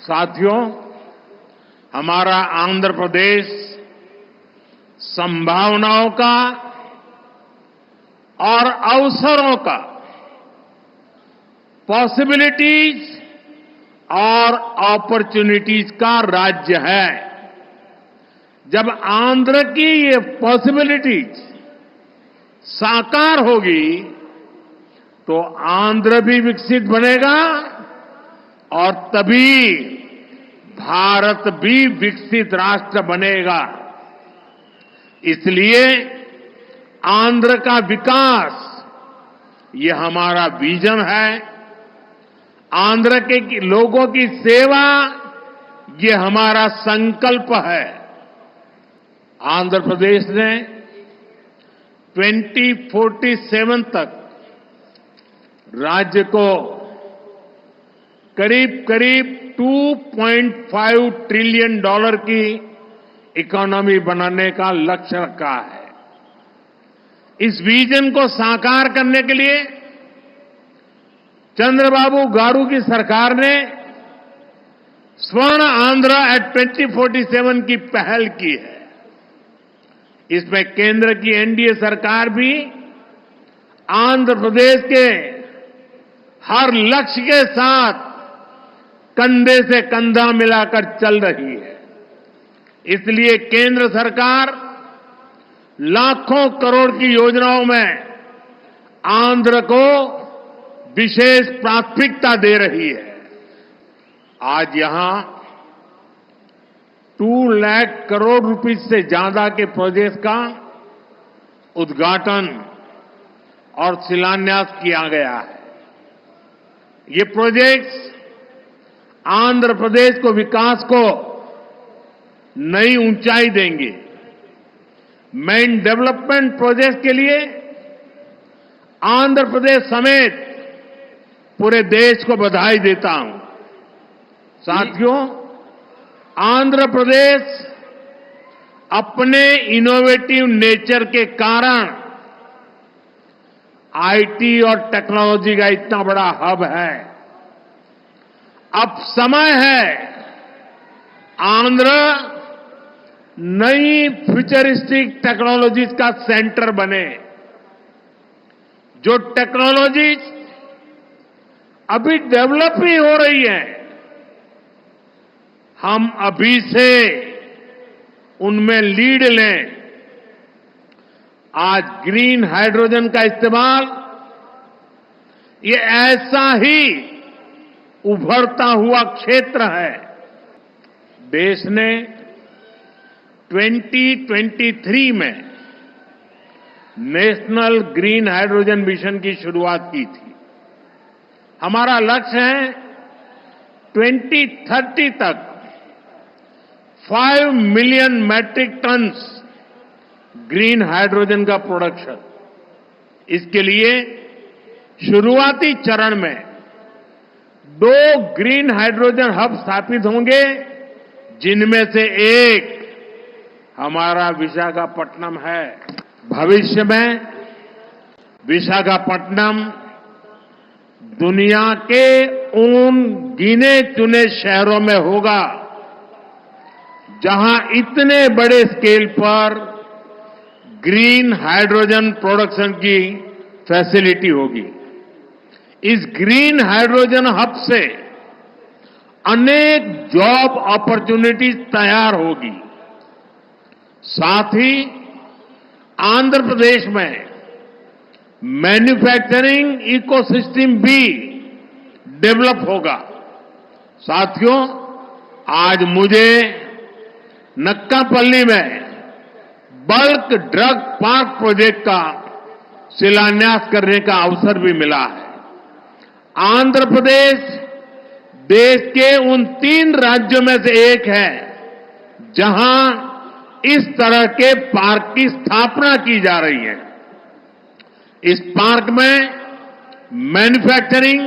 साथियों, हमारा आंध्र प्रदेश संभावनाओं का और अवसरों का, पॉसिबिलिटीज और अपॉर्चुनिटीज का राज्य है। जब आंध्र की ये पॉसिबिलिटीज साकार होगी तो आंध्र भी विकसित बनेगा और तभी भारत भी विकसित राष्ट्र बनेगा। इसलिए आंध्र का विकास ये हमारा विजन है। आंध्र के लोगों की सेवा ये हमारा संकल्प है। आंध्र प्रदेश ने 2047 तक राज्य को करीब 2.5 ट्रिलियन डॉलर की इकोनॉमी बनाने का लक्ष्य रखा है। इस विजन को साकार करने के लिए चंद्रबाबू गारू की सरकार ने स्वर्ण आंध्र एट 2047 की पहल की है। इसमें केंद्र की एनडीए सरकार भी आंध्र प्रदेश के हर लक्ष्य के साथ कंधे से कंधा मिलाकर चल रही है। इसलिए केंद्र सरकार लाखों करोड़ की योजनाओं में आंध्र को विशेष प्राथमिकता दे रही है। आज यहां 2 लाख करोड़ रुपए से ज्यादा के प्रोजेक्ट का उद्घाटन और शिलान्यास किया गया है। ये प्रोजेक्ट्स आंध्र प्रदेश को विकास को नई ऊंचाई देंगे। मैं इन डेवलपमेंट प्रोजेक्ट के लिए आंध्र प्रदेश समेत पूरे देश को बधाई देता हूं। साथियों, आंध्र प्रदेश अपने इनोवेटिव नेचर के कारण आईटी और टेक्नोलॉजी का इतना बड़ा हब है। अब समय है आंध्र नई फ्यूचरिस्टिक टेक्नोलॉजीज का सेंटर बने। जो टेक्नोलॉजीज अभी डेवलप ही हो रही है, हम अभी से उनमें लीड लें। आज ग्रीन हाइड्रोजन का इस्तेमाल ये ऐसा ही उभरता हुआ क्षेत्र है। देश ने 2023 में नेशनल ग्रीन हाइड्रोजन मिशन की शुरुआत की थी। हमारा लक्ष्य है 2030 तक 5 million metric tons green hydrogen का प्रोडक्शन। इसके लिए शुरुआती चरण में 2 ग्रीन हाइड्रोजन हब स्थापित होंगे, जिनमें से एक हमारा विशाखापट्टनम है। भविष्य में विशाखापट्टनम दुनिया के उन गिने चुने शहरों में होगा जहां इतने बड़े स्केल पर ग्रीन हाइड्रोजन प्रोडक्शन की फैसिलिटी होगी। इस ग्रीन हाइड्रोजन हब से अनेक जॉब अपॉर्चुनिटीज तैयार होगी। साथ ही आंध्र प्रदेश में मैन्युफैक्चरिंग इकोसिस्टम भी डेवलप होगा। साथियों, आज मुझे नक्कापल्ली में बल्क ड्रग पार्क प्रोजेक्ट का शिलान्यास करने का अवसर भी मिला है। आंध्र प्रदेश देश के उन 3 राज्यों में से एक है जहां इस तरह के पार्क की स्थापना की जा रही है। इस पार्क में मैन्युफैक्चरिंग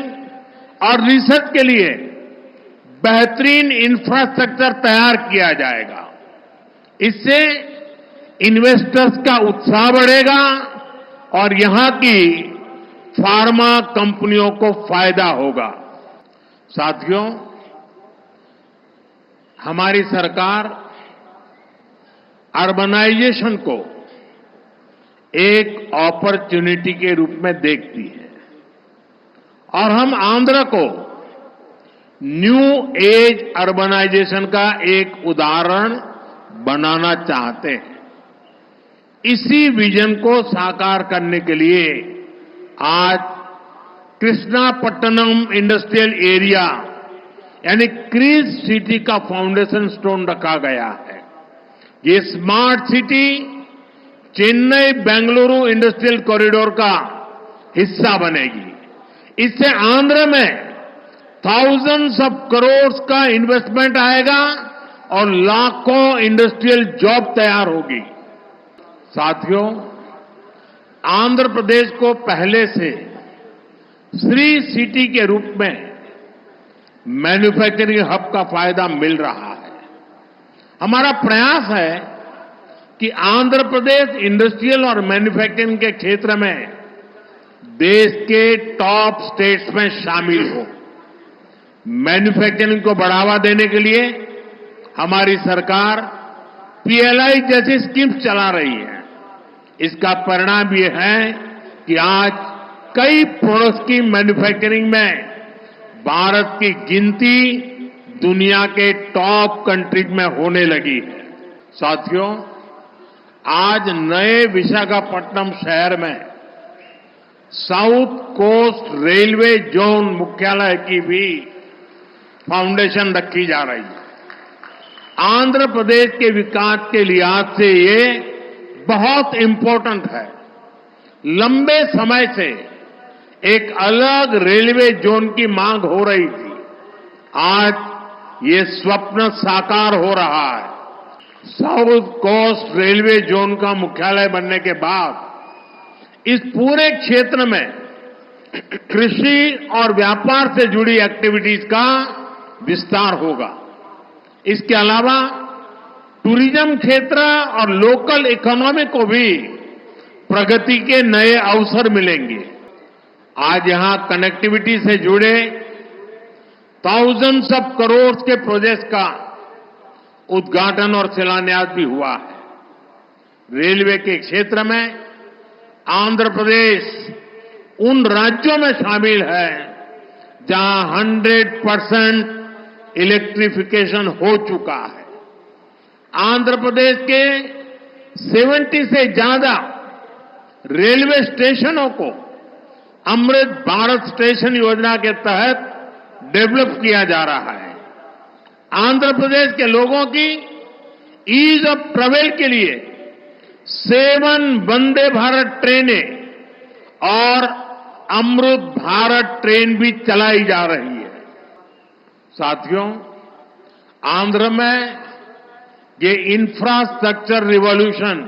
और रिसर्च के लिए बेहतरीन इंफ्रास्ट्रक्चर तैयार किया जाएगा। इससे इन्वेस्टर्स का उत्साह बढ़ेगा और यहां की फार्मा कंपनियों को फायदा होगा। साथियों, हमारी सरकार अर्बनाइजेशन को एक अपॉर्चुनिटी के रूप में देखती है और हम आंध्र को न्यू एज अर्बनाइजेशन का एक उदाहरण बनाना चाहते हैं। इसी विजन को साकार करने के लिए आज कृष्णापट्टनम इंडस्ट्रियल एरिया यानी क्रीज सिटी का फाउंडेशन स्टोन रखा गया है। ये smart city Chennai Bengaluru industrial corridor का हिस्सा बनेगी। इससे आंध्र में थाउजेंड्स ऑफ करोड़ का इन्वेस्टमेंट आएगा और लाखों इंडस्ट्रियल जॉब तैयार होगी। साथियों, आंध्र प्रदेश को पहले से श्री सिटी के रूप में मैन्युफैक्चरिंग हब का फायदा मिल रहा है। हमारा प्रयास है कि आंध्र प्रदेश इंडस्ट्रियल और मैन्युफैक्चरिंग के क्षेत्र में देश के टॉप स्टेट्स में शामिल हो। मैन्युफैक्चरिंग को बढ़ावा देने के लिए हमारी सरकार पीएलआई जैसी स्कीम्स चला रही है। इसका परिणाम यह है कि आज कई प्रोडक्ट्स की मैन्युफैक्चरिंग में भारत की गिनती दुनिया के टॉप कंट्रीज में होने लगी है। साथियों, आज नए विशाखापट्टनम शहर में साउथ कोस्ट रेलवे जोन मुख्यालय की भी फाउंडेशन रखी जा रही है। आंध्र प्रदेश के विकास के लिहाज से ये बहुत इंपॉर्टेंट है। लंबे समय से एक अलग रेलवे जोन की मांग हो रही थी। आज ये स्वप्न साकार हो रहा है। साउथ कोस्ट रेलवे जोन का मुख्यालय बनने के बाद इस पूरे क्षेत्र में कृषि और व्यापार से जुड़ी एक्टिविटीज का विस्तार होगा। इसके अलावा टूरिज्म क्षेत्र और लोकल इकोनॉमी को भी प्रगति के नए अवसर मिलेंगे। आज यहां कनेक्टिविटी से जुड़े थाउजेंड्स ऑफ करोड़ के प्रोजेक्ट्स का उद्घाटन और शिलान्यास भी हुआ है। रेलवे के क्षेत्र में आंध्र प्रदेश उन राज्यों में शामिल है जहां 100% इलेक्ट्रिफिकेशन हो चुका है। आंध्र प्रदेश के 70 से ज्यादा रेलवे स्टेशनों को अमृत भारत स्टेशन योजना के तहत डेवलप किया जा रहा है। आंध्र प्रदेश के लोगों की ईज ऑफ ट्रेवल के लिए 7 वंदे भारत ट्रेनें और अमृत भारत ट्रेन भी चलाई जा रही है। साथियों, आंध्र में ये infrastructure revolution,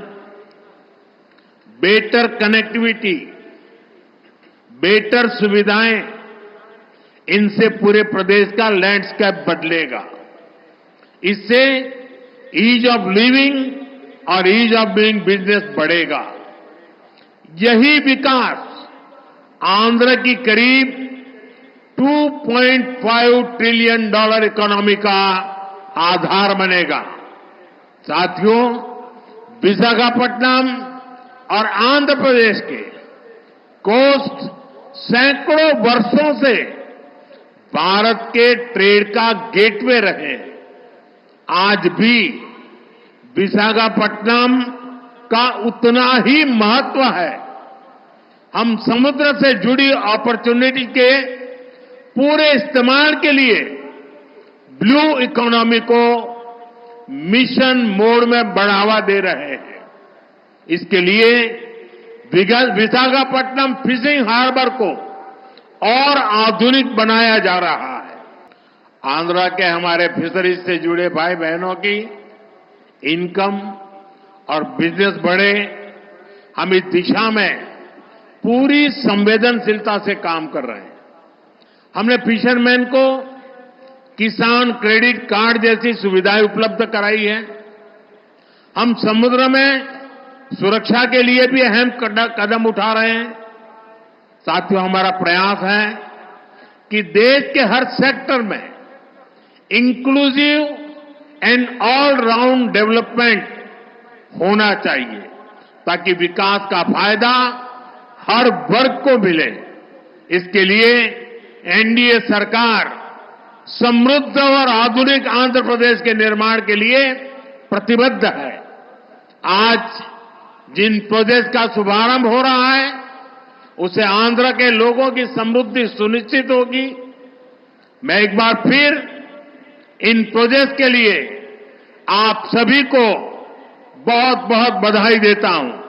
better connectivity, better सुविधाएं, इनसे पूरे प्रदेश का लैंडस्केप बदलेगा। इससे ईज ऑफ लिविंग और ईज ऑफ डूइंग बिजनेस बढ़ेगा। यही विकास आंध्र की करीब $2.5 ट्रिलियन इकोनॉमी का आधार बनेगा। साथियों, विशाखापट्टनम और आंध्र प्रदेश के कोस्ट सैकड़ों वर्षों से भारत के ट्रेड का गेटवे रहे। आज भी विशाखापट्टनम का उतना ही महत्व है। हम समुद्र से जुड़ी अपॉर्चुनिटी के पूरे इस्तेमाल के लिए ब्लू इकोनॉमी को मिशन मोड में बढ़ावा दे रहे हैं। इसके लिए विशाखापट्टनम फिशिंग हार्बर को और आधुनिक बनाया जा रहा है। आंध्र के हमारे फिशरीज से जुड़े भाई बहनों की इनकम और बिजनेस बढ़े, हम इस दिशा में पूरी संवेदनशीलता से काम कर रहे हैं। हमने फिशरमैन को किसान क्रेडिट कार्ड जैसी सुविधाएं उपलब्ध कराई है। हम समुद्र में सुरक्षा के लिए भी अहम कदम उठा रहे हैं। साथियों, हमारा प्रयास है कि देश के हर सेक्टर में inclusive and all round development होना चाहिए ताकि विकास का फायदा हर वर्ग को मिले। इसके लिए एनडीए सरकार समृद्ध और आधुनिक आंध्र प्रदेश के निर्माण के लिए प्रतिबद्ध है। आज जिन प्रोजेक्ट का शुभारंभ हो रहा है उससे आंध्र के लोगों की समृद्धि सुनिश्चित होगी। मैं एक बार फिर इन प्रोजेक्ट के लिए आप सभी को बहुत बहुत बधाई देता हूं।